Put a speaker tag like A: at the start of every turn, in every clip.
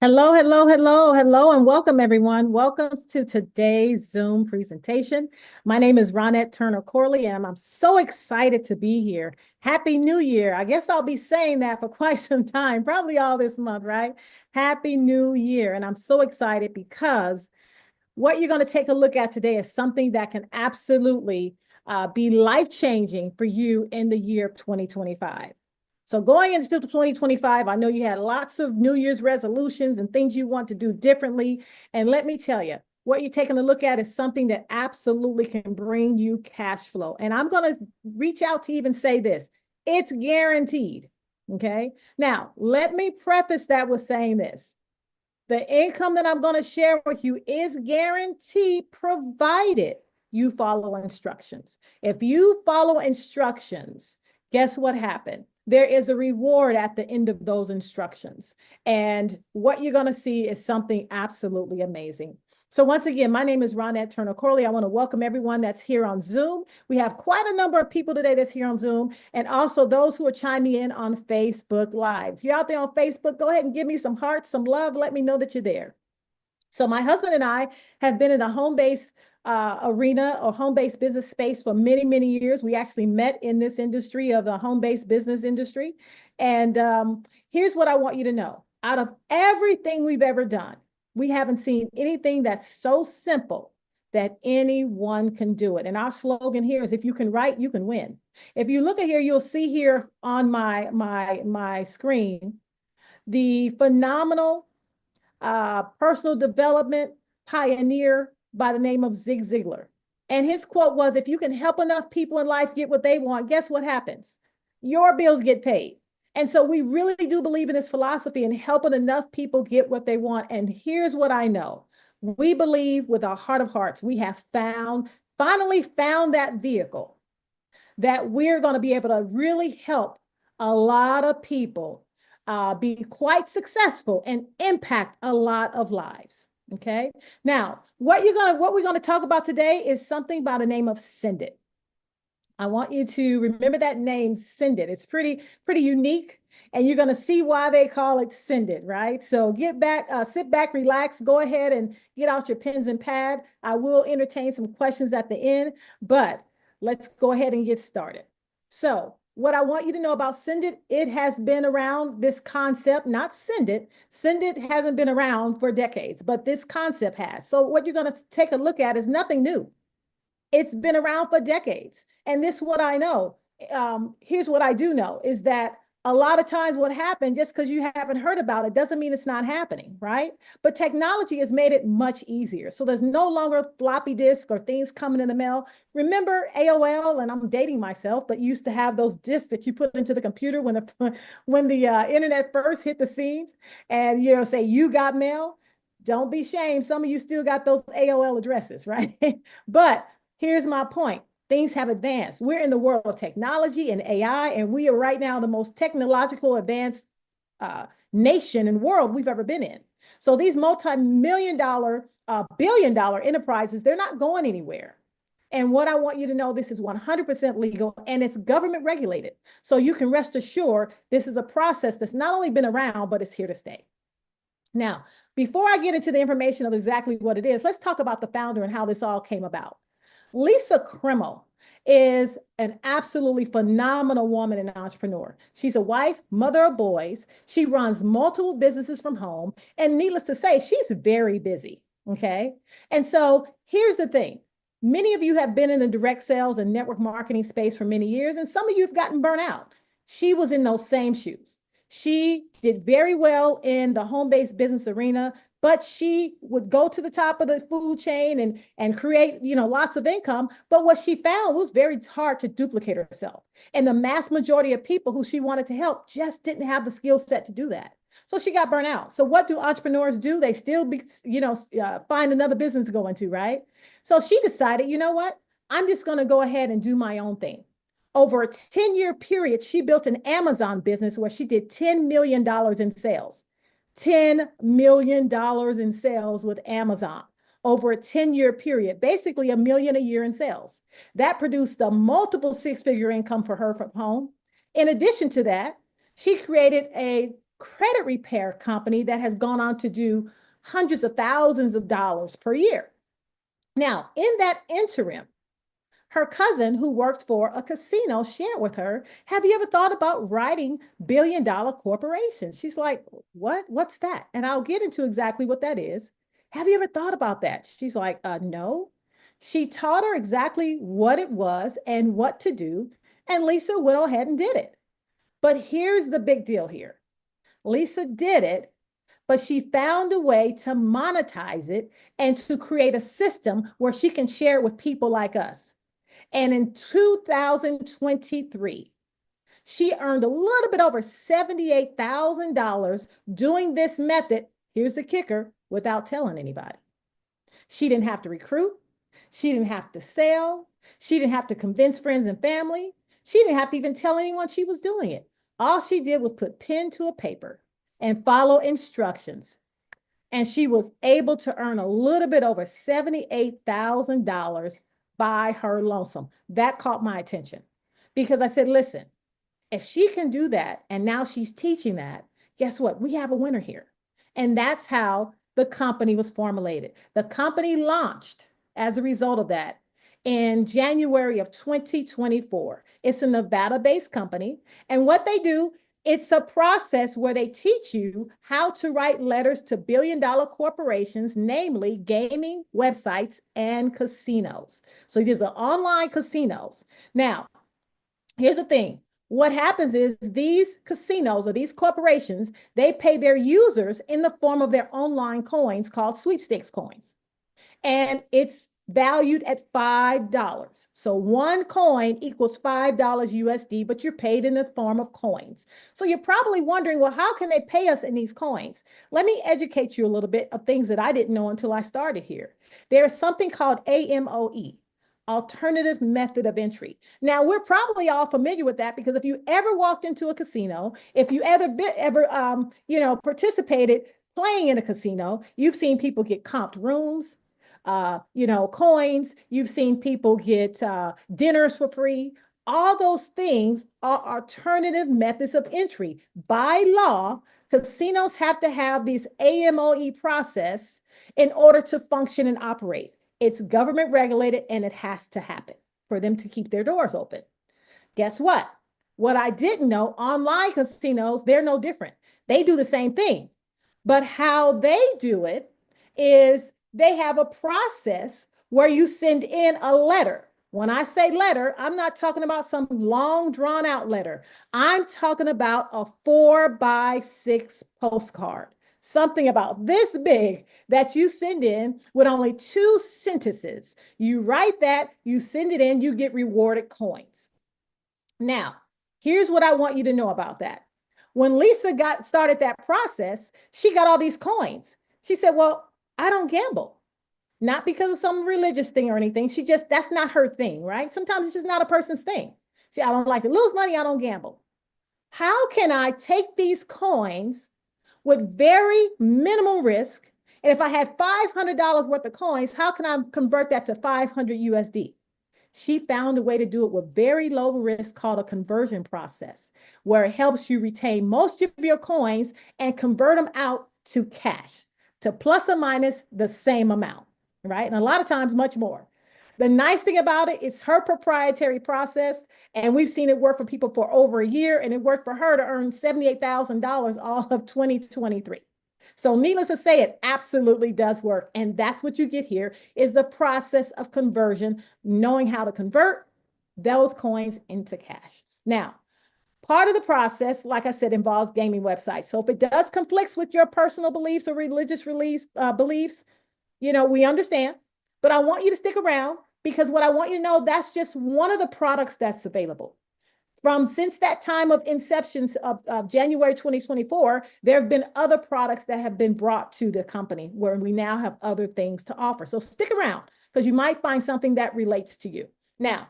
A: Hello, hello, hello, hello, and welcome everyone. Welcome to today's Zoom presentation. My name is Ronette Turner Corley, and I'm so excited to be here. Happy New Year. I guess I'll be saying that for quite some time, probably all this month, right? Happy New Year. And I'm so excited because what you're going to take a look at today is something that can absolutely be life-changing for you in the year of 2025. So going into 2025, I know you had lots of New Year's resolutions and things you want to do differently. And let me tell you, what you're taking a look at is something that absolutely can bring you cash flow. And I'm going to reach out to even say this, it's guaranteed. Okay. Now, let me preface that with saying this. The income that I'm going to share with you is guaranteed provided you follow instructions. If you follow instructions, guess what happened? There is a reward at the end of those instructions. And what you're going to see is something absolutely amazing. So once again, my name is Ronette Turner Corley. I want to welcome everyone that's here on Zoom. We have quite a number of people today that's here on Zoom, and also those who are chiming in on Facebook Live. If you're out there on Facebook, go ahead and give me some hearts, some love. Let me know that you're there. So my husband and I have been in the home-based arena or home-based business space for many, many years. We actually met in this industry of the home-based business industry. And here's what I want you to know. Out of everything we've ever done, we haven't seen anything that's so simple that anyone can do it. And our slogan here is, if you can write, you can win. If you look at here, you'll see here on my screen, the phenomenal personal development pioneer by the name of Zig Ziglar. And his quote was, if you can help enough people in life get what they want, guess what happens? Your bills get paid. And so we really do believe in this philosophy and helping enough people get what they want. And here's what I know. We believe with our heart of hearts, we have finally found that vehicle that we're going to be able to really help a lot of people be quite successful and impact a lot of lives. Okay. Now, what we're going to talk about today is something by the name of Send It. I want you to remember that name, Send It. It's pretty unique, and you're going to see why they call it Send It, right? So sit back, relax, go ahead and get out your pens and pad. I will entertain some questions at the end, but let's go ahead and get started. So what I want you to know about Send It, it has been around, this concept, not Send It. Send It hasn't been around for decades, but this concept has. So what you're going to take a look at is nothing new. It's been around for decades. And this is what I know. Here's what I do know is that a lot of times what happened, just because you haven't heard about it doesn't mean it's not happening, right? But technology has made it much easier. So there's no longer floppy disk or things coming in the mail. Remember AOL, and I'm dating myself, but you used to have those disks that you put into the computer when the internet first hit the scenes, and say you got mail. Don't be shamed. Some of you still got those AOL addresses, right? But here's my point. Things have advanced. We're in the world of technology and AI, and we are right now the most technological advanced nation and world we've ever been in. So these multi-million dollar, billion dollar enterprises, they're not going anywhere. And what I want you to know, this is 100% legal and it's government regulated. So you can rest assured this is a process that's not only been around, but it's here to stay. Now, before I get into the information of exactly what it is, let's talk about the founder and how this all came about. Lisa Krimmel is an absolutely phenomenal woman and entrepreneur. She's a wife, mother of boys. She runs multiple businesses from home. And needless to say, she's very busy. Okay. And so here's the thing. Many of you have been in the direct sales and network marketing space for many years, and some of you have gotten burnt out. She was in those same shoes. She did very well in the home-based business arena, but she would go to the top of the food chain and create, lots of income. But what she found was very hard to duplicate herself. And the mass majority of people who she wanted to help just didn't have the skill set to do that. So she got burnt out. So what do entrepreneurs do? They still find another business to go into, right? So she decided, you know what? I'm just going to go ahead and do my own thing. Over a 10-year period, she built an Amazon business where she did $10 million in sales. $10 million in sales with Amazon over a 10-year period, basically $1 million a year in sales. That produced a multiple six-figure income for her from home. In addition to that, she created a credit repair company that has gone on to do hundreds of thousands of dollars per year. Now, in that interim, her cousin, who worked for a casino, shared with her, have you ever thought about writing billion-dollar corporations? She's like, what? What's that? And I'll get into exactly what that is. Have you ever thought about that? She's like, no. She taught her exactly what it was and what to do. And Lisa went ahead and did it. But here's the big deal here. Lisa did it, but she found a way to monetize it and to create a system where she can share it with people like us. And in 2023, she earned a little bit over $78,000 doing this method. Here's the kicker, without telling anybody. She didn't have to recruit. She didn't have to sell. She didn't have to convince friends and family. She didn't have to even tell anyone she was doing it. All she did was put pen to a paper and follow instructions. And she was able to earn a little bit over $78,000 by her lonesome. That caught my attention because I said, listen, if she can do that and now she's teaching that, guess what? We have a winner here. And that's how the company was formulated. The company launched as a result of that in January of 2024. It's a Nevada-based company. And what they do, it's a process where they teach you how to write letters to billion-dollar corporations, namely gaming websites and casinos. So these are online casinos. Now, here's the thing. What happens is these casinos or these corporations, they pay their users in the form of their online coins called sweepstakes coins. And it's valued at $5. So one coin equals $5 USD, but you're paid in the form of coins. So you're probably wondering, well, how can they pay us in these coins? Let me educate you a little bit of things that I didn't know until I started here. There's something called AMOE, alternative method of entry. Now, we're probably all familiar with that because if you ever walked into a casino, if you ever participated playing in a casino, you've seen people get comped rooms, coins. You've seen people get dinners for free. All those things are alternative methods of entry. By law, casinos have to have these AMOE process in order to function and operate. It's government regulated and it has to happen for them to keep their doors open. Guess what? What I didn't know, online casinos, they're no different. They do the same thing. But how they do it is they have a process where you send in a letter. When I say letter, I'm not talking about some long drawn out letter. I'm talking about a 4x6 postcard, something about this big that you send in with only 2 sentences. You write that, you send it in, you get rewarded coins. Now, here's what I want you to know about that. When Lisa started that process, she got all these coins. She said, well, I don't gamble, not because of some religious thing or anything. That's not her thing, right? Sometimes it's just not a person's thing. I don't like to lose money. I don't gamble. How can I take these coins with very minimal risk? And if I had $500 worth of coins, how can I convert that to 500 USD? She found a way to do it with very low risk called a conversion process, where it helps you retain most of your coins and convert them out to cash, to plus or minus the same amount, right? And a lot of times much more. The nice thing about it is her proprietary process, and we've seen it work for people for over a year, and it worked for her to earn $78,000 all of 2023. So needless to say, it absolutely does work. And that's what you get here is the process of conversion, knowing how to convert those coins into cash. Now, part of the process, like I said, involves gaming websites. So if it does conflicts with your personal beliefs or religious beliefs, we understand. But I want you to stick around because what I want you to know, that's just one of the products that's available. Since that time of inception of January 2024, there have been other products that have been brought to the company where we now have other things to offer. So stick around because you might find something that relates to you. Now,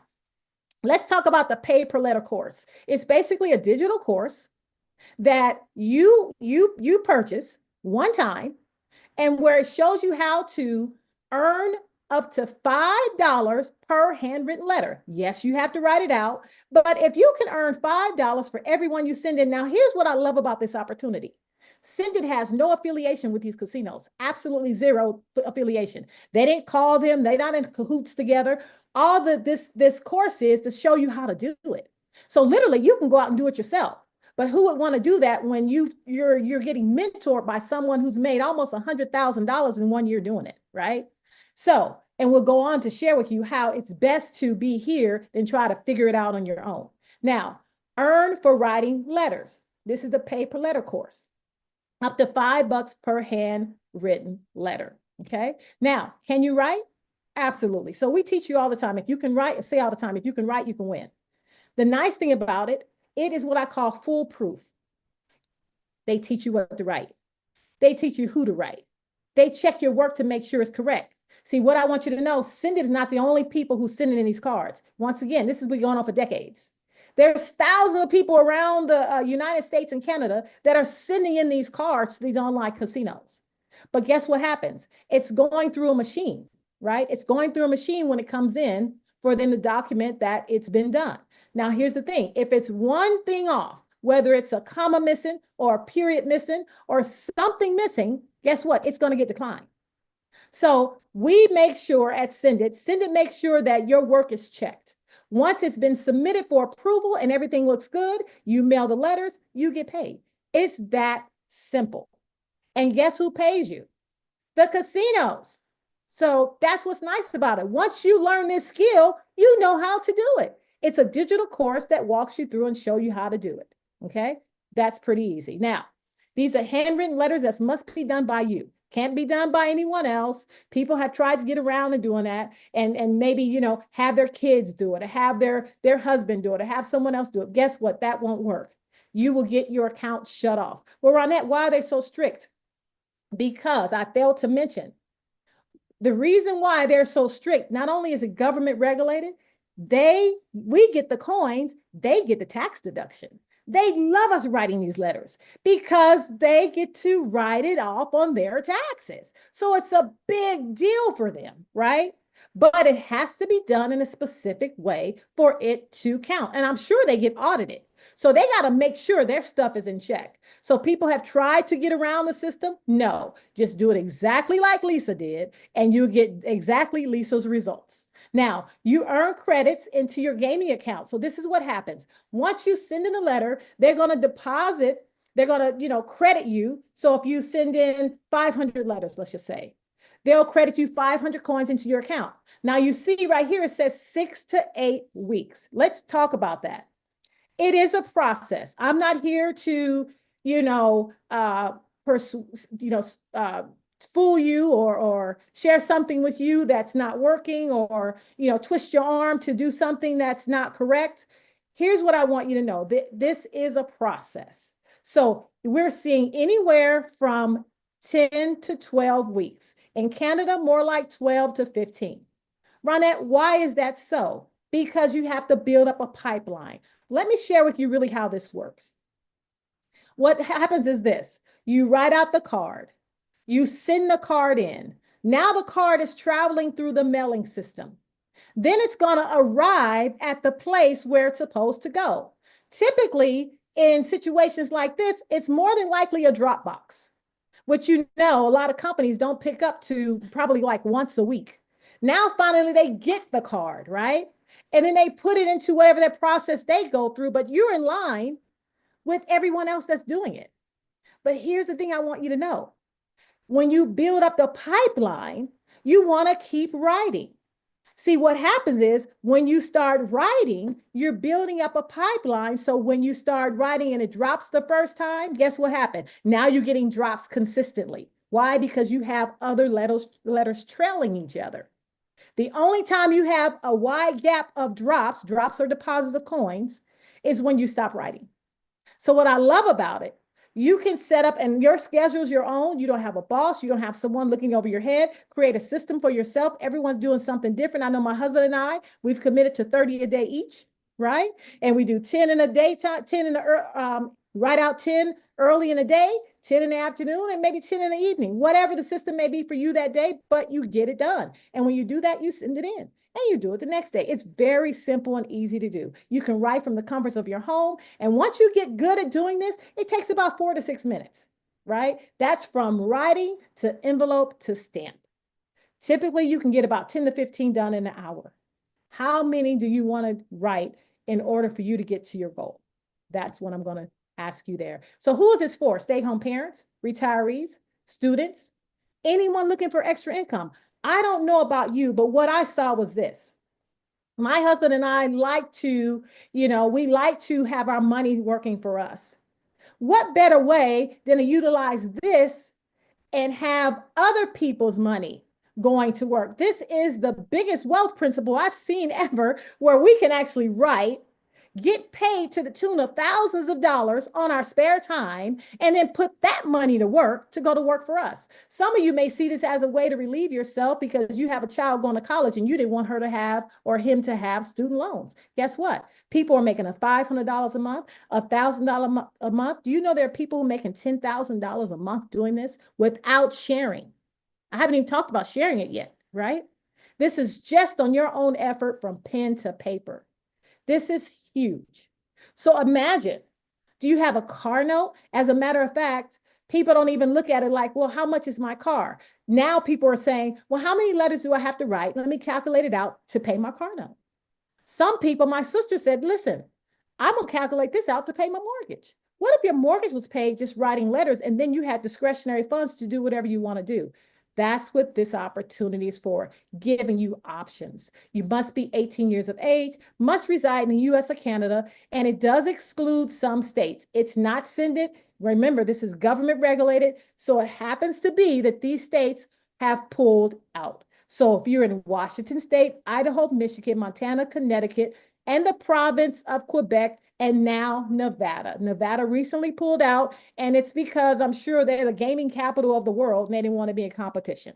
A: let's talk about the Pay Per Letter course. It's basically a digital course that you purchase one time and where it shows you how to earn up to $5 per handwritten letter. Yes, you have to write it out, but if you can earn $5 for everyone you send in. Now, here's what I love about this opportunity. Send It has no affiliation with these casinos, absolutely zero affiliation. They didn't call them, they're not in cahoots together. All this course is to show you how to do it. So literally, you can go out and do it yourself. But who would want to do that when you're getting mentored by someone who's made almost $100,000 in 1 year doing it, right? So, and we'll go on to share with you how it's best to be here than try to figure it out on your own. Now, earn for writing letters. This is the pay per letter course. Up to $5 per handwritten letter. Okay. Now, can you write? Absolutely. So we teach you all the time. If you can write, say all the time, if you can write, you can win. The nice thing about it, it is what I call foolproof. They teach you what to write. They teach you who to write. They check your work to make sure it's correct. See, what I want you to know, Send It is not the only people who's sending in these cards. Once again, this has been going on for decades. There's thousands of people around the United States and Canada that are sending in these cards to these online casinos. But guess what happens? It's going through a machine, right? It's going through a machine when it comes in for them to document that it's been done. Now, here's the thing. If it's one thing off, whether it's a comma missing or a period missing or something missing, guess what? It's going to get declined. So we make sure at Send It makes sure that your work is checked. Once it's been submitted for approval and everything looks good, you mail the letters, you get paid. It's that simple. And guess who pays you? The casinos. So that's what's nice about it. Once you learn this skill, you know how to do it. It's a digital course that walks you through and show you how to do it. Okay, that's pretty easy. Now, these are handwritten letters that must be done by you. Can't be done by anyone else. People have tried to get around and doing that and maybe, you know, have their kids do it, or have their husband do it, or have someone else do it. Guess what? That won't work. You will get your account shut off. Well, Ronette, why are they so strict? Because I failed to mention the reason why they're so strict. Not only is it government regulated, we get the coins, they get the tax deduction. They love us writing these letters because they get to write it off on their taxes. So it's a big deal for them, right? But it has to be done in a specific way for it to count. And I'm sure they get audited. So they got to make sure their stuff is in check. So people have tried to get around the system. No, just do it exactly like Lisa did, and you get exactly Lisa's results. Now, you earn credits into your gaming account. So this is what happens. Once you send in a letter, they're going to deposit, they're going to, you know, credit you. So if you send in 500 letters, let's just say, they'll credit you 500 coins into your account. Now you see right here, it says 6 to 8 weeks. Let's talk about that. It is a process. I'm not here to, you know, fool you or share something with you that's not working, or, you know, twist your arm to do something that's not correct. Here's what I want you to know. This is a process. So we're seeing anywhere from 10 to 12 weeks. In Canada, more like 12 to 15. Ronette, why is that so? Because you have to build up a pipeline. Let me share with you really how this works. What happens is this. You write out the card. You send the card in. Now the card is traveling through the mailing system. Then it's going to arrive at the place where it's supposed to go. Typically, in situations like this, it's more than likely a drop box, which, you know, a lot of companies don't pick up to probably like once a week. Now, finally, they get the card, right? And then they put it into whatever that process they go through, but you're in line with everyone else that's doing it. But here's the thing I want you to know. When you build up the pipeline, you want to keep writing. See, what happens is when you start writing, you're building up a pipeline. So when you start writing and it drops the first time, guess what happened? Now you're getting drops consistently. Why? Because you have other letters trailing each other. The only time you have a wide gap of drops or deposits of coins, is when you stop writing. So what I love about it, you can set up, and your schedule is your own. You don't have a boss. You don't have someone looking over your head. Create a system for yourself. Everyone's doing something different. I know my husband and I, we've committed to 30 a day each, right? And we do 10 in the daytime, 10 in the Write out 10 early in the day, 10 in the afternoon, and maybe 10 in the evening, whatever the system may be for you that day, but you get it done. And when you do that, you send it in and you do it the next day. It's very simple and easy to do. You can write from the comforts of your home. And once you get good at doing this, it takes about 4 to 6 minutes, right? That's from writing to envelope to stamp. Typically, you can get about 10 to 15 done in an hour. How many do you want to write in order for you to get to your goal? That's what I'm going to ask you there. So who is this for? Stay-home parents, retirees, students, anyone looking for extra income. I don't know about you, but what I saw was this. My husband and I like to, we like to have our money working for us. What better way than to utilize this and have other people's money going to work? This is the biggest wealth principle I've seen ever, where we can actually write, get paid to the tune of thousands of dollars on our spare time, and then put that money to work to go to work for us. Some of you may see this as a way to relieve yourself because you have a child going to college and you didn't want her to have or him to have student loans. Guess what? People are making a $500 a month, $1,000 a month. Do you know there are people making $10,000 a month doing this without sharing? I haven't even talked about sharing it yet, right? This is just on your own effort from pen to paper. This is huge. So imagine, do you have a car note? As a matter of fact, people don't even look at it like, well, how much is my car? Now people are saying, well, how many letters do I have to write? Let me calculate it out to pay my car note. Some people, my sister said, listen, I'm going to calculate this out to pay my mortgage. What if your mortgage was paid just writing letters and then you had discretionary funds to do whatever you want to do? That's what this opportunity is for, giving you options. You must be 18 years of age, must reside in the US or Canada, and it does exclude some states. It's not SENDIT. Remember, this is government regulated, so it happens to be that these states have pulled out. So if you're in Washington State, Idaho, Michigan, Montana, Connecticut, and the province of Quebec, and now Nevada. Nevada recently pulled out, and it's because I'm sure they're the gaming capital of the world and they didn't want to be in competition.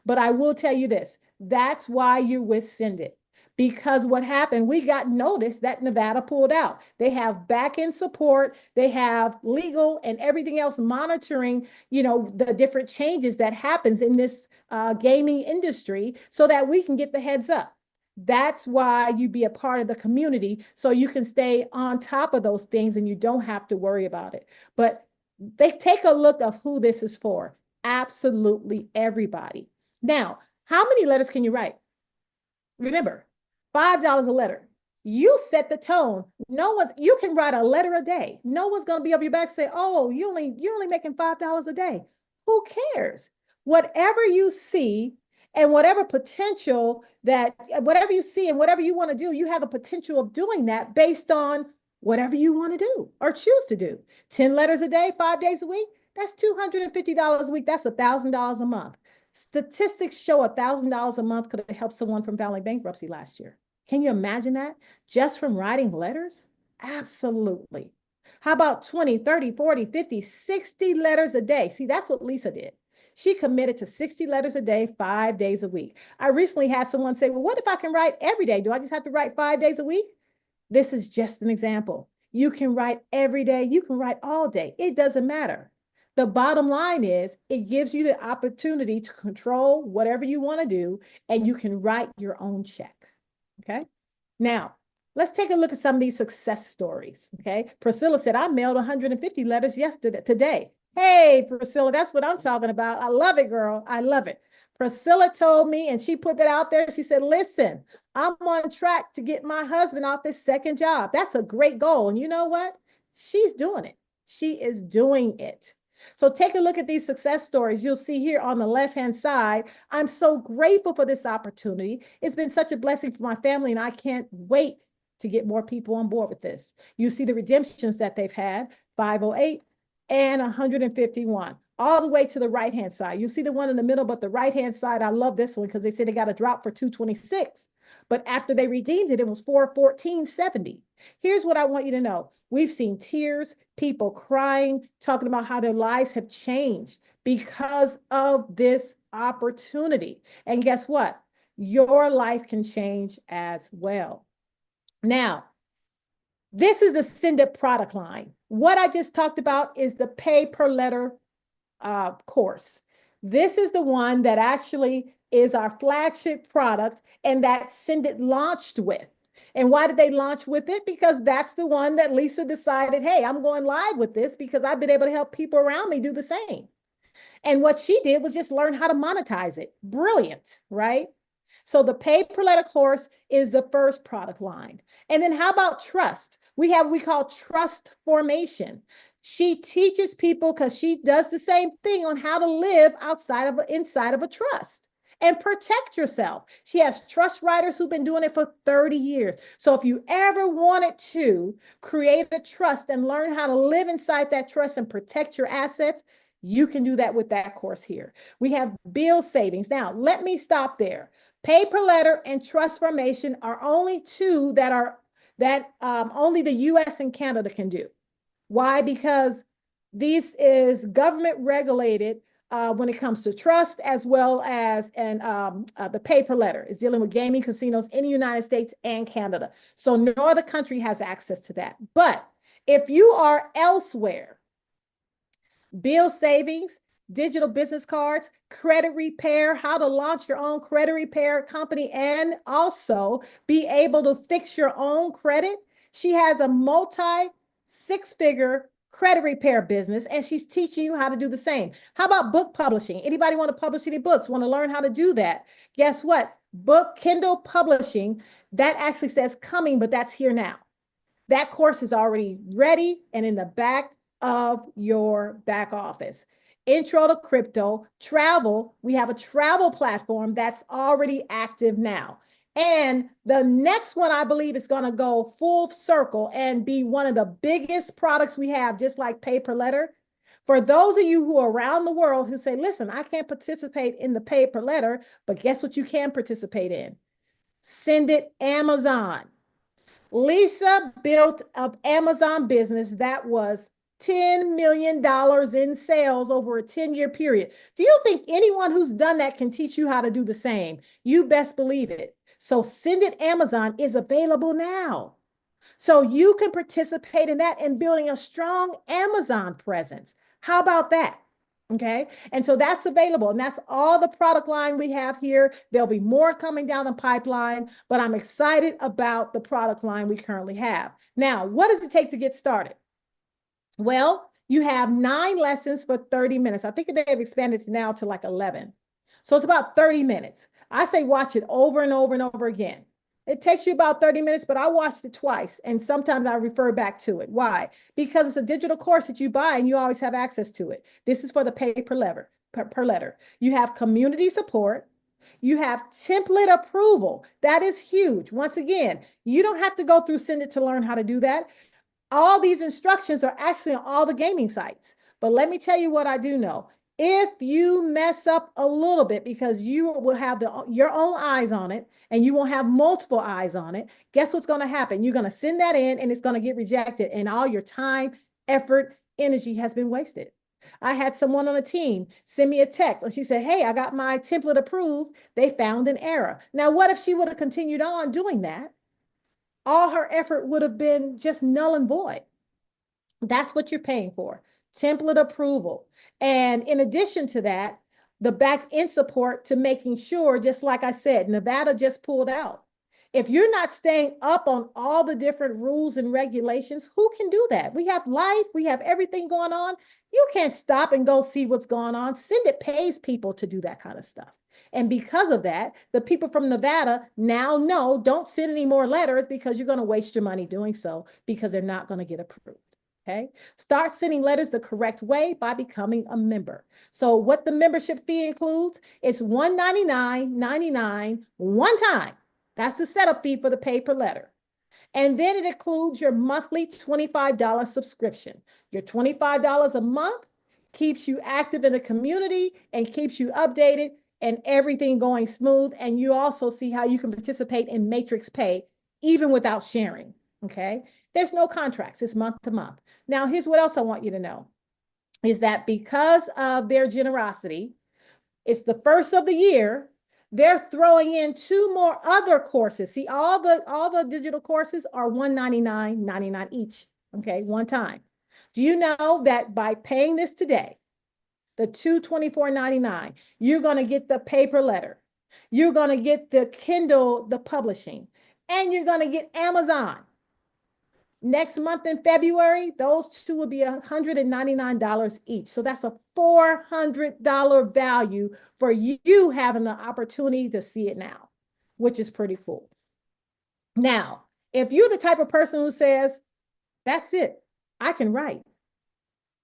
A: But I will tell you this, that's why you're with SENDIT. Because what happened, we got notice that Nevada pulled out. They have back-end support, they have legal and everything else monitoring, the different changes that happens in this gaming industry so that we can get the heads up. That's why you be a part of the community so you can stay on top of those things and you don't have to worry about it. But they take a look of who this is for. Absolutely everybody. Now, how many letters can you write? Remember, $5 a letter. You set the tone. You can write a letter a day. No one's going to be up your back and say, oh, you're only making $5 a day. Who cares? Whatever you see and whatever you see and whatever you want to do, you have the potential of doing that based on whatever you want to do or choose to do. 10 letters a day, 5 days a week, that's $250 a week. That's $1,000 a month. Statistics show $1,000 a month could have helped someone from filing bankruptcy last year. Can you imagine that? Just from writing letters? Absolutely. How about 20, 30, 40, 50, 60 letters a day? See, that's what Lisa did. She committed to 60 letters a day, 5 days a week. I recently had someone say, well, what if I can write every day? Do I just have to write 5 days a week? This is just an example. You can write every day. You can write all day. It doesn't matter. The bottom line is it gives you the opportunity to control whatever you want to do, and you can write your own check. Okay. Now, let's take a look at some of these success stories. Okay. Priscilla said, I mailed 150 letters today. Hey, Priscilla, that's what I'm talking about. I love it, girl. I love it. Priscilla told me, and she put that out there. She said, listen, I'm on track to get my husband off his second job. That's a great goal. And you know what? She's doing it. She is doing it. So take a look at these success stories. You'll see here on the left-hand side, I'm so grateful for this opportunity. It's been such a blessing for my family, and I can't wait to get more people on board with this. You see the redemptions that they've had, 508 and 151, all the way to the right-hand side. You see the one in the middle, but the right-hand side, I love this one because they said they got a drop for 226. But after they redeemed it, it was 414.70. Here's what I want you to know. We've seen tears, people crying, talking about how their lives have changed because of this opportunity. And guess what? Your life can change as well. Now, this is the SENDIT product line. What I just talked about is the pay per letter course. This is the one that actually is our flagship product and that Send It launched with. And why did they launch with it? Because that's the one that Lisa decided, hey, I'm going live with this because I've been able to help people around me do the same. And what she did was just learn how to monetize it. Brilliant, right? So the pay per letter course is the first product line. And then how about trust? We call trust formation. She teaches people because she does the same thing on how to live inside of a trust and protect yourself. She has trust writers who've been doing it for 30 years. So if you ever wanted to create a trust and learn how to live inside that trust and protect your assets, you can do that with that course here. We have bill savings. Now, let me stop there. Pay per letter and trust formation are only two that only the US and Canada can do. Why? Because this is government regulated when it comes to trust, as well as the pay per letter is dealing with gaming casinos in the United States and Canada. So no other country has access to that. But if you are elsewhere, bill savings, digital business cards, credit repair, how to launch your own credit repair company, and also be able to fix your own credit. She has a multi six-figure credit repair business, and she's teaching you how to do the same. How about book publishing? Anybody want to publish any books, want to learn how to do that? Guess what? Kindle publishing, that actually says coming, but that's here now. That course is already ready and in the back of your back office. Intro to crypto, travel. We have a travel platform that's already active now. And the next one, I believe, is going to go full circle and be one of the biggest products we have, just like pay per letter. For those of you who are around the world who say, listen, I can't participate in the pay per letter, but guess what you can participate in? Send It Amazon. Lisa built an Amazon business that was $10 million in sales over a 10-year period. Do you think anyone who's done that can teach you how to do the same? You best believe it. So Send It Amazon is available now. So you can participate in that and building a strong Amazon presence. How about that? Okay. And so that's available. And that's all the product line we have here. There'll be more coming down the pipeline, but I'm excited about the product line we currently have. Now, what does it take to get started? Well, you have 9 lessons for 30 minutes. I think they've expanded now to like 11. So it's about 30 minutes. I say watch it over and over and over again. It takes you about 30 minutes, but I watched it twice, and sometimes I refer back to it. Why? Because it's a digital course that you buy and you always have access to it. This is for the pay per letter. You have community support. You have template approval. That is huge. Once again, you don't have to go through Send It to learn how to do that. All these instructions are actually on all the gaming sites. But let me tell you what I do know. If you mess up a little bit because you will have your own eyes on it and you won't have multiple eyes on it, guess what's going to happen? You're going to send that in and it's going to get rejected, and all your time, effort, energy has been wasted. I had someone on a team send me a text and she said, hey, I got my template approved. They found an error. Now, what if she would have continued on doing that? All her effort would have been just null and void. That's what you're paying for. Template approval. And in addition to that, the back end support to making sure, just like I said, Nevada just pulled out. If you're not staying up on all the different rules and regulations, who can do that? We have life, we have everything going on. You can't stop and go see what's going on. Send It pays people to do that kind of stuff. And because of that, the people from Nevada now know don't send any more letters because you're going to waste your money doing so because they're not going to get approved. Okay. Start sending letters the correct way by becoming a member. So what the membership fee includes is $199.99 one time. That's the setup fee for the pay per letter. And then it includes your monthly $25 subscription. Your $25 a month keeps you active in the community and keeps you updated and everything going smooth. And you also see how you can participate in Matrix Pay even without sharing. Okay. There's no contracts. It's month to month. Now, here's what else I want you to know is that because of their generosity, it's the first of the year, they're throwing in 2 more other courses. See, all the digital courses are $199.99 each. Okay, one time. Do you know that by paying this today, the $224.99, you're going to get the paper letter, you're going to get the Kindle, the publishing, and you're going to get Amazon. Next month in February, those two will be $199 each. So that's a $400 value for you having the opportunity to see it now, which is pretty cool. Now, if you're the type of person who says, that's it, I can write,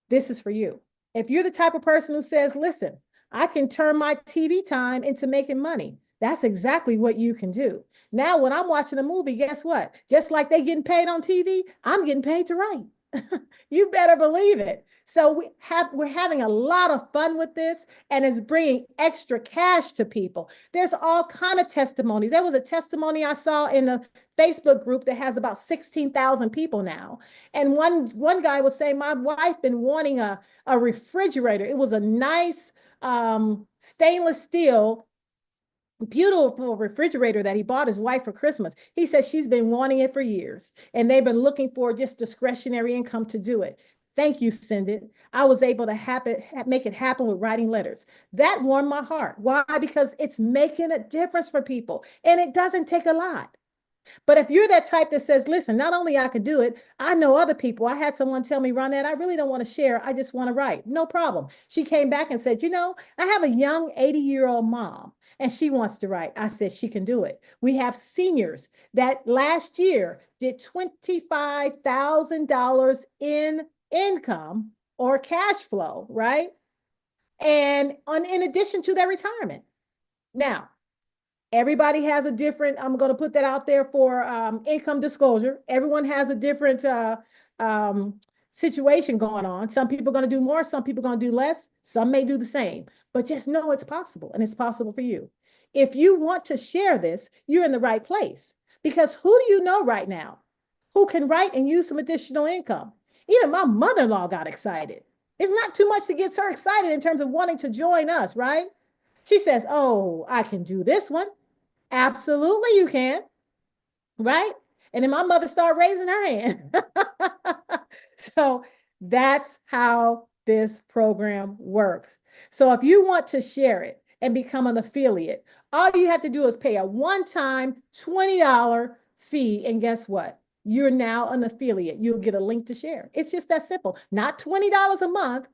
A: this is for you. If you're the type of person who says, listen, I can turn my TV time into making money, that's exactly what you can do. Now, when I'm watching a movie, guess what? Just like they getting paid on TV, I'm getting paid to write. You better believe it. So we're having a lot of fun with this, and it's bringing extra cash to people. There's all kind of testimonies. There was a testimony I saw in a Facebook group that has about 16,000 people now. And one guy was saying, my wife been wanting a refrigerator. It was a nice stainless steel beautiful refrigerator that he bought his wife for Christmas. He says she's been wanting it for years, and they've been looking for just discretionary income to do it. Thank you, Cindy. I was able to make it happen with writing letters. That warmed my heart. Why? Because it's making a difference for people, and it doesn't take a lot. But if you're that type that says, listen, not only I can do it, I know other people. I had someone tell me, Ronette, I really don't want to share. I just want to write. No problem. She came back and said, I have a young 80-year-old mom and she wants to write. I said, she can do it. We have seniors that last year did $25,000 in income or cash flow, right? And in addition to their retirement. Now, everybody has a different, I'm going to put that out there for income disclosure. Everyone has a different situation going on. Some people are going to do more, some people are going to do less, some may do the same, but just know it's possible, and it's possible for you. If you want to share this, you're in the right place, because who do you know right now who can write and use some additional income? Even my mother-in-law got excited. It's not too much to get her excited in terms of wanting to join us, right? She says, oh, I can do this one. Absolutely, you can, right? And then my mother started raising her hand. So that's how this program works. So if you want to share it and become an affiliate, all you have to do is pay a one-time $20 fee. And guess what? You're now an affiliate. You'll get a link to share. It's just that simple. Not $20 a month,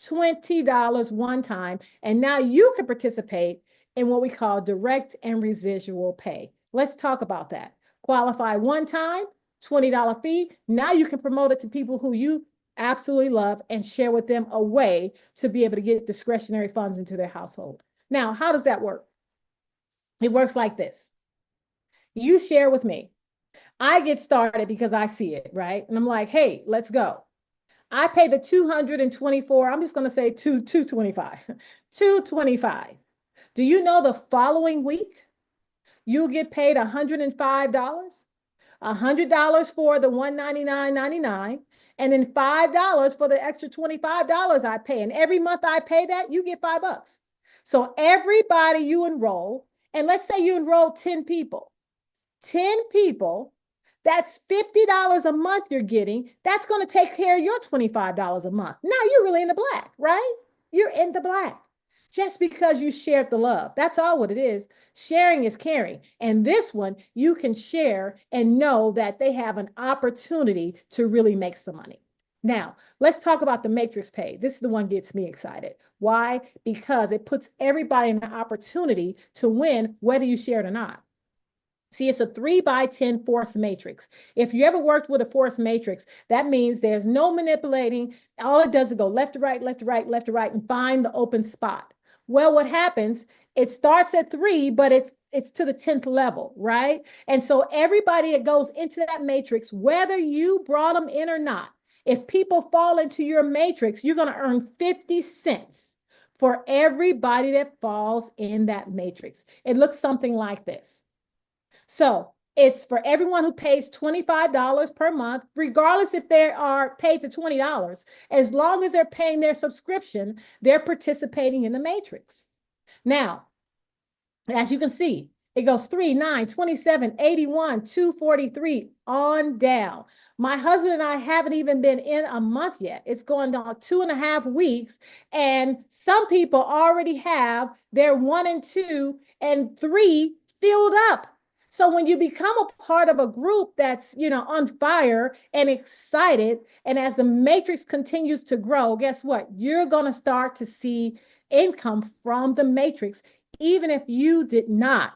A: $20 one time. And now you can participate in what we call direct and residual pay. Let's talk about that. Qualify one time, $20 fee. Now you can promote it to people who you absolutely love and share with them a way to be able to get discretionary funds into their household. Now, how does that work? It works like this. You share with me. I get started because I see it, right? And I'm like, hey, let's go. I pay the 224. I'm just going to say 225. 225. Do you know the following week you'll get paid $105? $100 for the $199.99, and then $5 for the extra $25 I pay. And every month I pay that, you get $5. So everybody you enroll, and let's say you enroll 10 people. 10 people, that's $50 a month you're getting. That's going to take care of your $25 a month. Now you're really in the black, right? You're in the black just because you shared the love. That's all what it is. Sharing is caring. And this one, you can share and know that they have an opportunity to really make some money. Now, let's talk about the matrix pay. This is the one that gets me excited. Why? Because it puts everybody in an opportunity to win, whether you share it or not. See, it's a 3x10 force matrix. If you ever worked with a force matrix, that means there's no manipulating. All it does is go left to right, left to right, left to right, and find the open spot. Well, what happens, it starts at 3, but it's to the 10th level, right? And so everybody that goes into that matrix, whether you brought them in or not, if people fall into your matrix, you're going to earn 50 cents for everybody that falls in that matrix. It looks something like this. So it's for everyone who pays $25 per month, regardless if they are paid to $20, as long as they're paying their subscription, they're participating in the matrix. Now, as you can see, It goes 3, 9, 27, 81, 243 on down. My husband and I haven't even been in a month yet. It's going on 2.5 weeks. And some people already have their 1 and 2 and 3 filled up. So when you become a part of a group that's, on fire and excited, and as the matrix continues to grow, guess what? You're going to start to see income from the matrix, even if you did not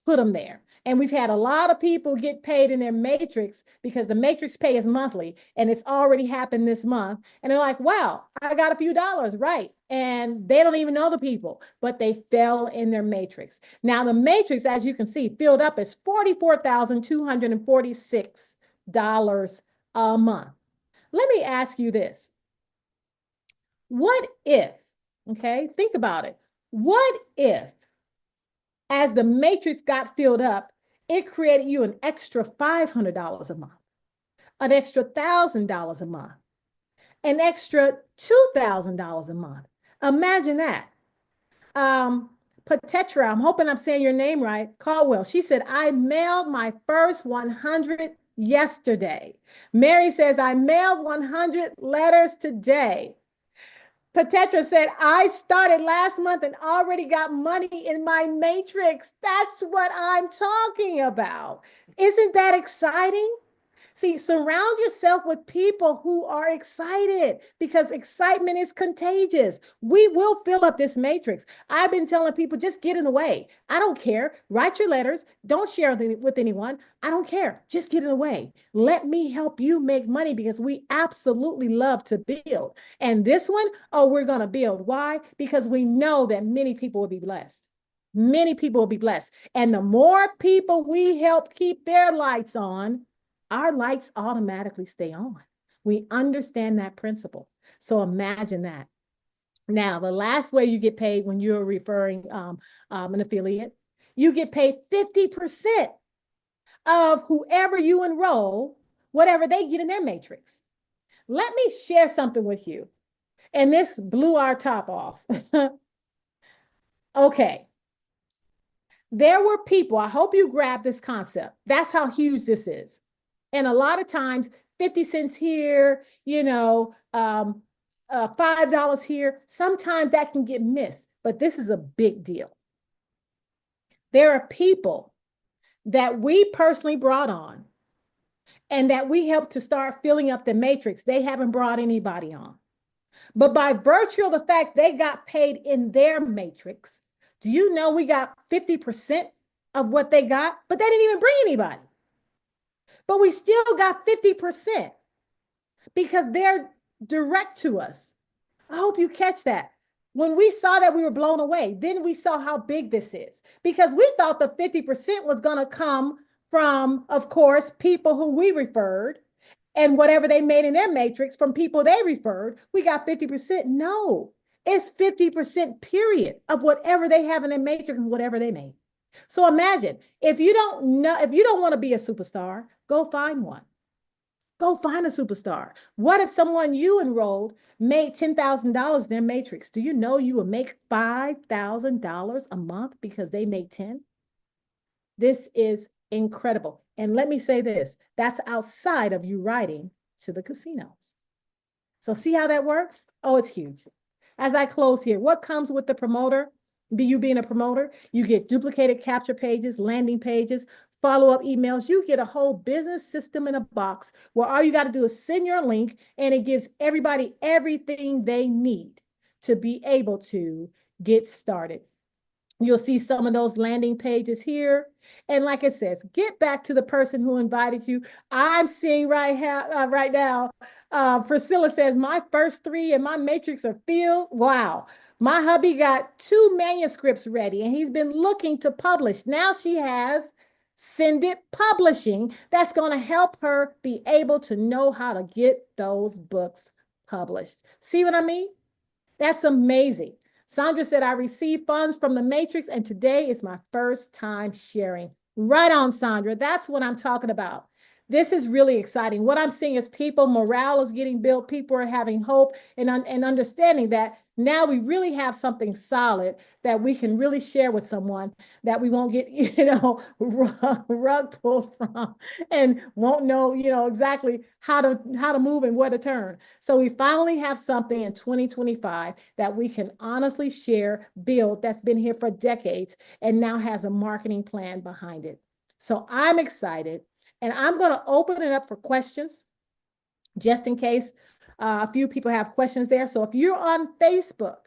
A: put them there. And we've had a lot of people get paid in their matrix because the matrix pay is monthly and it's already happened this month. And they're like, wow, I got a few dollars, right? And they don't even know the people, but they fell in their matrix. Now, the matrix, as you can see, filled up is $44,246 a month. Let me ask you this. What if, okay, think about it. What if, as the matrix got filled up, it created you an extra $500 a month, an extra $1,000 a month, an extra $2,000 a month? Imagine that. Patetra, I'm hoping I'm saying your name right, Caldwell, she said, I mailed my first 100 yesterday. Mary says, I mailed 100 letters today. Patetra said, I started last month and already got money in my matrix. That's what I'm talking about. Isn't that exciting? See, surround yourself with people who are excited because excitement is contagious. We will fill up this matrix. I've been telling people, just get in the way. I don't care. Write your letters. Don't share with anyone. I don't care. Just get in the way. Let me help you make money because we absolutely love to build. And this one, oh, we're going to build. Why? Because we know that many people will be blessed. Many people will be blessed. And the more people we help keep their lights on, our lights automatically stay on. We understand that principle. So imagine that. Now, the last way you get paid when you're referring an affiliate, you get paid 50% of whoever you enroll, whatever they get in their matrix. Let me share something with you. And this blew our top off. Okay. There were people, I hope you grab this concept. That's how huge this is. And a lot of times, 50 cents here, $5 here, sometimes that can get missed, but this is a big deal. There are people that we personally brought on and that we helped to start filling up the matrix. They haven't brought anybody on. But by virtue of the fact they got paid in their matrix, do you know we got 50% of what they got, but they didn't even bring anybody. But we still got 50% because they're direct to us. I hope you catch that. When we saw that, we were blown away. Then we saw how big this is because we thought the 50% was going to come from, of course, people who we referred and whatever they made in their matrix from people they referred. We got 50%. No, it's 50% period of whatever they have in their matrix and whatever they made. So imagine if you don't want to be a superstar, go find one. Go find a superstar. What if someone you enrolled made $10,000 in their matrix? Do you know you will make $5,000 a month because they made 10? This is incredible. And let me say this, that's outside of you writing to the casinos. So see how that works? Oh, it's huge. As I close here, what comes with the promoter? You being a promoter, you get duplicated capture pages, landing pages, follow-up emails. You get a whole business system in a box where all you got to do is send your link and it gives everybody everything they need to be able to get started. You'll see some of those landing pages here. And like it says, get back to the person who invited you. I'm seeing right now, Priscilla says, my first 3 in my matrix are filled. Wow. My hubby got 2 manuscripts ready and he's been looking to publish. Now she has Send It Publishing. That's going to help her be able to know how to get those books published. See what I mean? That's amazing. Sandra said, I received funds from the Matrix and today is my first time sharing. Right on, Sandra. That's what I'm talking about. This is really exciting. What I'm seeing is morale is getting built. People are having hope and understanding that Now we really have something solid that we can really share with someone that we won't get, rug pulled from and won't know, exactly how to move and where to turn. So we finally have something in 2025 that we can honestly share, build, that's been here for decades and now has a marketing plan behind it. So I'm excited, and I'm going to open it up for questions just in case a few people have questions there. So if you're on Facebook,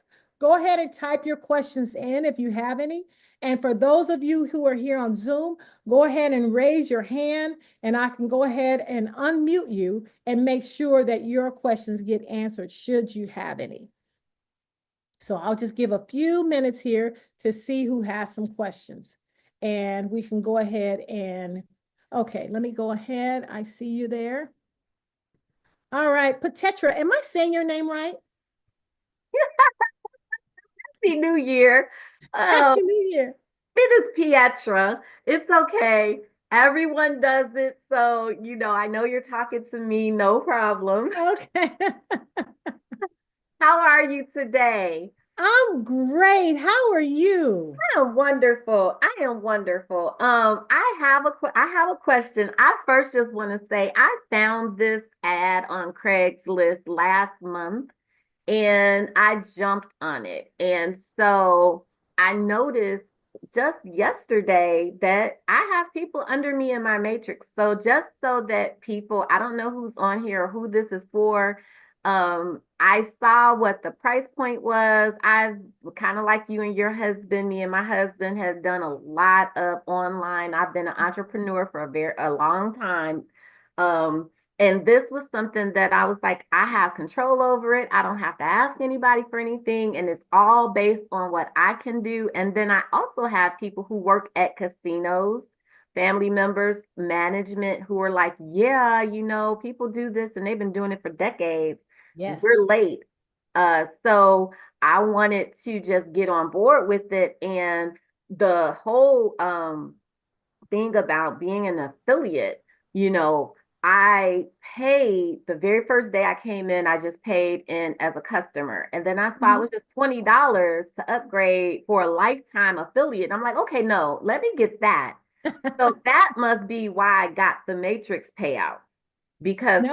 A: go ahead and type your questions in if you have any. And for those of you who are here on Zoom, go ahead and raise your hand and I can go ahead and unmute you and make sure that your questions get answered should you have any. So I'll just give a few minutes here to see who has some questions. And we can go ahead and, okay, let me go ahead. I see you there. All right, Patetra, am I saying your name right?
B: Happy New Year.
A: Happy New Year.
B: It is Pietra. It's okay. Everyone does it. So, I know you're talking to me. No problem.
A: Okay.
B: How are you today?
A: I'm great. How are you?
B: I am wonderful. I am wonderful. I have a question. I first just want to say I found this ad on Craigslist last month and I jumped on it. And so I noticed just yesterday that I have people under me in my matrix. So just so that people, I don't know who's on here or who this is for. I saw what the price point was. I've kind of like you and your husband, me and my husband have done a lot of online. I've been an entrepreneur for a long time. Um, and this was something that I was like, I have control over it. I don't have to ask anybody for anything. And it's all based on what I can do. And then I also have people who work at casinos, family members, management who are like, yeah, people do this and they've been doing it for decades.
A: Yes.
B: We're late. So I wanted to just get on board with it. And the whole thing about being an affiliate, you know, I paid the very first day I came in, I just paid in as a customer. And then I saw it
A: Mhm.
B: was just $20 to upgrade for a lifetime affiliate. And I'm like, okay, no, let me get that. So that must be why I got the Matrix payouts because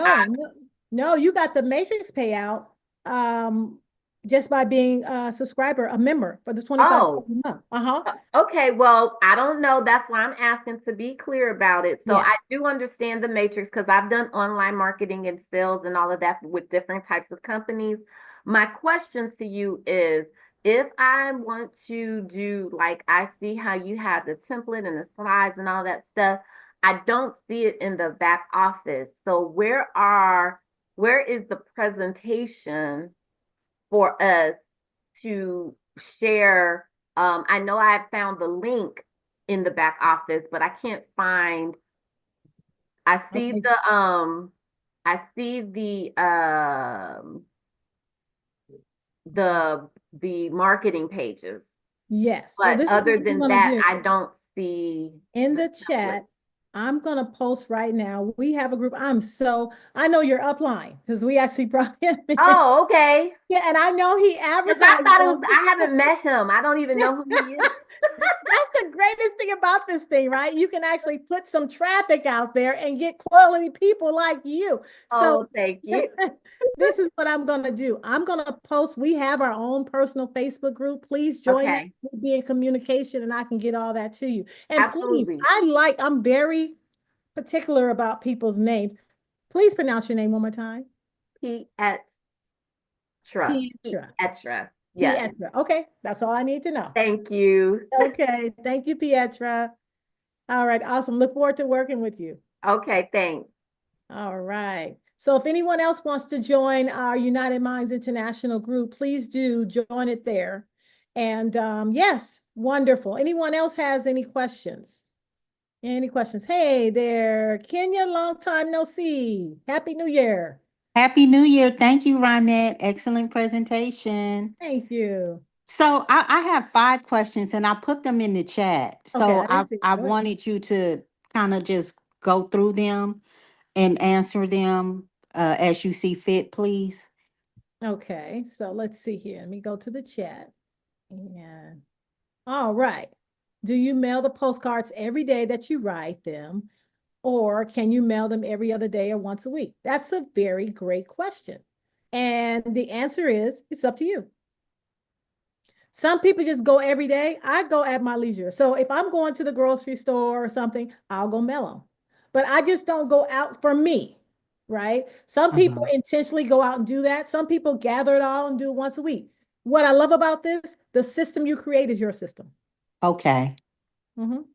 A: No, you got the Matrix payout um, just by being a subscriber, a member for the 25
B: oh,
A: a month. Uh-huh.
B: Okay, well, I don't know. That's why I'm asking to be clear about it. So I
A: Yes.
B: do understand the matrix because I've done online marketing and sales and all of that with different types of companies. My question to you is if I want to do like I see how you have the template and the slides and all that stuff, I don't see it in the back office. So where is the presentation for us to share? I know I found the link in the back office, but I can't find. I see
A: Okay.
B: I see the the marketing pages,
A: Yes. So
B: but
A: this is
B: other
A: what we're
B: than
A: going to
B: that,
A: do.
B: I don't see
A: In
B: the
A: the
B: template.
A: chat, I'm going to post right now. We have a group. I know you're upline because we actually brought him in.
B: Oh, okay.
A: Yeah, and I know he
B: Because I
A: advertises
B: thought it was.
A: on.
B: I haven't met him. I don't even know who he is.
A: That's the greatest thing about this thing, right? You can actually put some traffic out there and get quality people like you. So
B: Oh, thank you.
A: this is what I'm going to do. I'm going to post. We have our own personal Facebook group. Please join that.
B: Okay,
A: We'll be in communication and I can get all that to you. And please,
B: absolutely.
A: I'm very particular about people's names. Please pronounce your name one more time.
B: Pietra.
A: Pietra.
B: Pietra. Yes.
A: Pietra. Okay, that's all I need to know.
B: Thank you.
A: Okay, thank you, Pietra. All right, awesome. Look forward to working with you.
B: Okay, thanks.
A: All right. So if anyone else wants to join our United Minds International group, please do join it there. And yes, wonderful. Anyone else has any questions? Any questions? Hey there, Kenya, long time no see. Happy New Year.
C: Happy New Year. Thank you, Ronette. Excellent presentation.
A: Thank you.
C: So I have 5 questions and I put them in the chat.
A: Okay,
C: So
A: I didn't see it.
C: I
A: Go ahead.
C: wanted you to kind of just go through them and answer them as you see fit, please.
A: Okay, so let's see here. Let me go to the chat. And all right. Do you mail the postcards every day that you write them, or can you mail them every other day or once a week? That's a very great question. And the answer is it's up to you. Some people just go every day. I go at my leisure. So if I'm going to the grocery store or something, I'll go mail them. But I just don't go out for me, right? Some people
C: Mhm.
A: intentionally go out and do that. Some people gather it all and do it once a week. What I love about this, the system you create is your system.
C: Okay.
A: Mhm.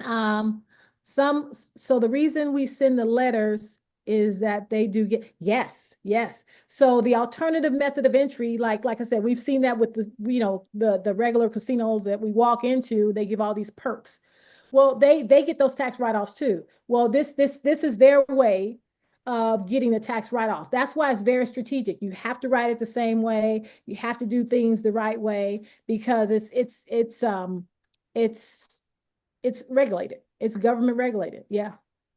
A: Um, so the reason we send the letters is that they do get, yes, yes. So the alternative method of entry, like I said, we've seen that with the regular casinos that we walk into, they give all these perks. Well, they get those tax write-offs too. Well, this is their way of getting the tax write-off. That's why it's very strategic. You have to write it the same way. You have to do things the right way because it's it's regulated. It's government regulated. Yeah.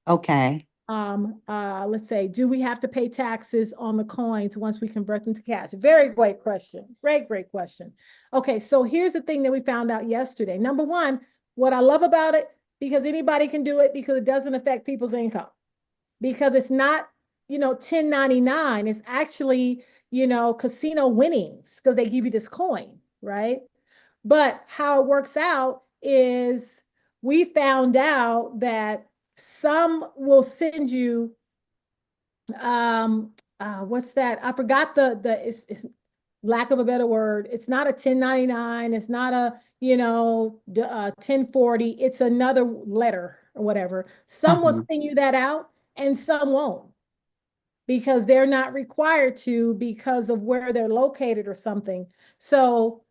C: Okay.
A: Let's say, do we have to pay taxes on the coins once we convert them to cash? Very great question. Great question. Okay, so here's the thing that we found out yesterday. Number one, what I love about it, because anybody can do it because it doesn't affect people's income. Because it's not, 1099. It's actually, casino winnings because they give you this coin, right? But how it works out is we found out that some will send you what's that? I forgot it's lack of a better word. It's not a 1099, it's not a 1040, it's another letter or whatever. Some will
C: Uh-huh.
A: send you that out and some won't because they're not required to because of where they're located or something. So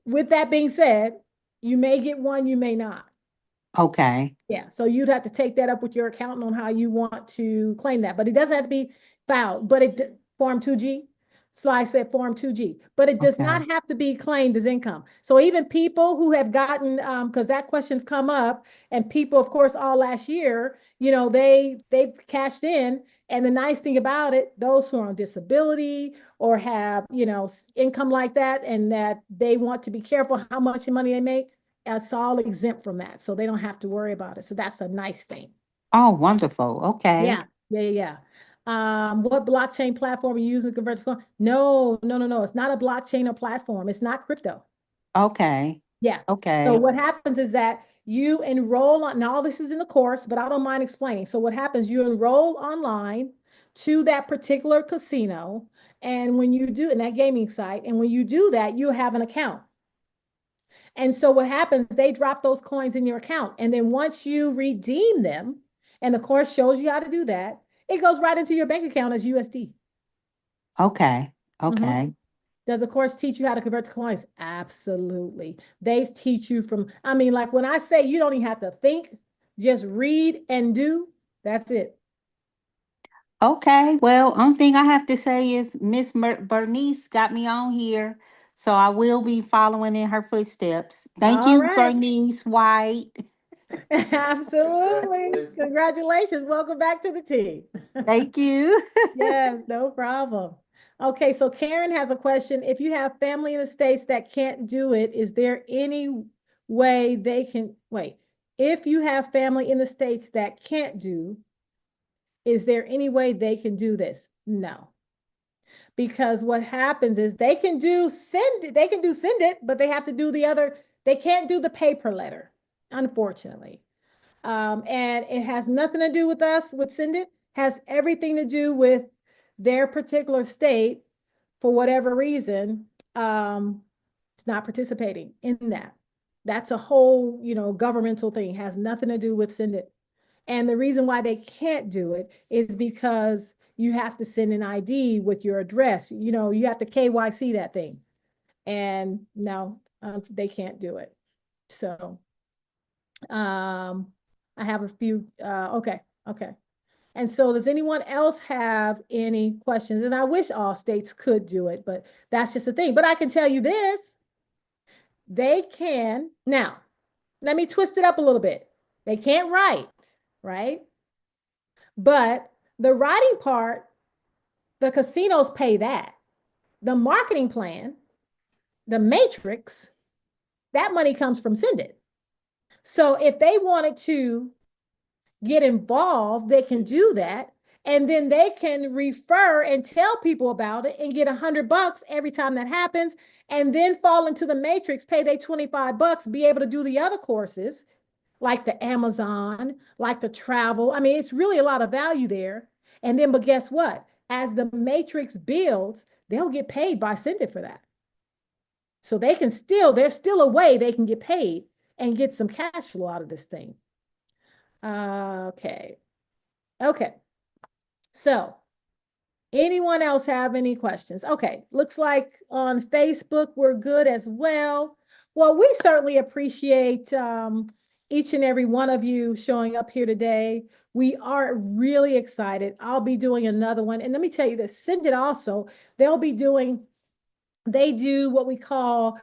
A: with that being said, you may get one, you may not.
C: Okay.
A: Yeah, so you'd have to take that up with your accountant on how you want to claim that, but it doesn't have to be filed, but Form 2G, Sly said Form 2G, but it does
C: Okay.
A: not have to be claimed as income. So even people who have gotten, because that question's come up, and people, of course, all last year, they've cashed in, and the nice thing about it, those who are on disability or have, income like that, and that they want to be careful how much money they make, it's all exempt from that. So they don't have to worry about it. So that's a nice thing.
C: Oh, wonderful. Okay.
A: Yeah. Yeah. What blockchain platform are you using to convert to phone? No, no, no, no. It's not a blockchain or platform. It's not crypto.
C: Okay.
A: Yeah. So
C: Okay.
A: what happens is that you enroll on, now all this is in the course, but I don't mind explaining. So what happens, you enroll online to that particular casino. And when you do in that gaming site, and when you do that, you have an account. And so what happens, they drop those coins in your account. And then once you redeem them, and the course shows you how to do that, it goes right into your bank account as USD.
C: Okay.
A: Mhm.
C: Okay.
A: Does the course teach you how to convert to coins? Absolutely. They teach you I mean, like when I say you don't even have to think, just read and do, that's it.
C: Okay. Well, only thing I have to say is Miss Bernice got me on here, so I will be following in her footsteps. Thank
A: All
C: you,
A: right.
C: Bernice White.
A: Absolutely. Congratulations. Welcome back to the team.
C: Thank you.
A: Yes, no problem. Okay, so Karen has a question. If you have family in the States that can't do it, is there any way they can wait? If you have family in the States that can't do, is there any way they can do this? No. Because what happens is they can do send it, but they have to do they can't do the paper letter, unfortunately. And it has nothing to do with us with send it, has everything to do with their particular state for whatever reason, it's not participating in that. That's a whole, governmental thing, has nothing to do with send it. And the reason why they can't do it is because you have to send an ID with your address. You have to KYC that thing. And no, they can't do it. So I have a few, okay. And so does anyone else have any questions? And I wish all states could do it, but that's just the thing. But I can tell you this, they can. Now, let me twist it up a little bit. They can't write, right? But the writing part, The casinos pay that. The marketing plan, the matrix, that money comes from Send It. So if they wanted to get involved, they can do that. And then they can refer and tell people about it and get $100 every time that happens. And then fall into the matrix, pay their $25, be able to do the other courses like the Amazon, like the travel. I mean, it's really a lot of value there. And then, but guess what? As the matrix builds, they'll get paid by Send It for that. So they can still, there's still a way they can get paid and get some cash flow out of this thing. Okay. So anyone else have any questions? Okay, looks like on Facebook we're good as well. Well, we certainly appreciate each and every one of you showing up here today. We are really excited. I'll be doing another one. And let me tell you this, Send It also, they do what we call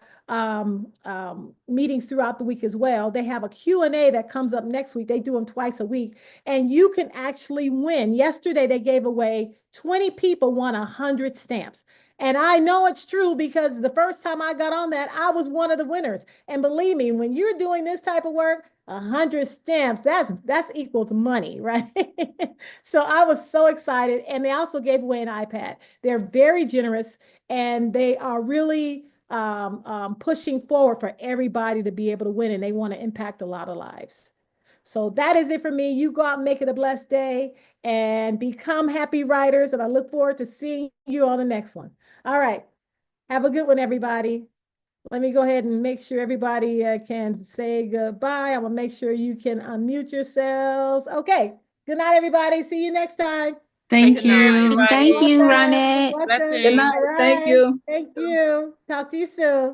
A: meetings throughout the week as well. They have a Q&A that comes up next week. They do them twice a week, and you can actually win. Yesterday, they gave away 20 people won 100 stamps. And I know it's true because the first time I got on that, I was one of the winners. And believe me, when you're doing this type of work, 100 stamps, that's equals money, right? So I was so excited. And they also gave away an iPad. They're very generous, and they are really pushing forward for everybody to be able to win, and they want to impact a lot of lives. So that is it for me. You go out and make it a blessed day and become happy writers. And I look forward to seeing you on the next one. All right. Have a good one, everybody. Let me go ahead and make sure everybody can say goodbye. I'm going to make sure you can unmute yourselves. Okay. Good night, everybody. See you next time.
D: Thank
B: Good night,
D: you.
B: everybody.
C: Thank you,
A: Welcome.
C: Ronette.
A: Welcome.
D: Blessings.
E: Good night.
A: All
E: Thank
A: right.
E: you.
A: Thank you. Talk to you soon.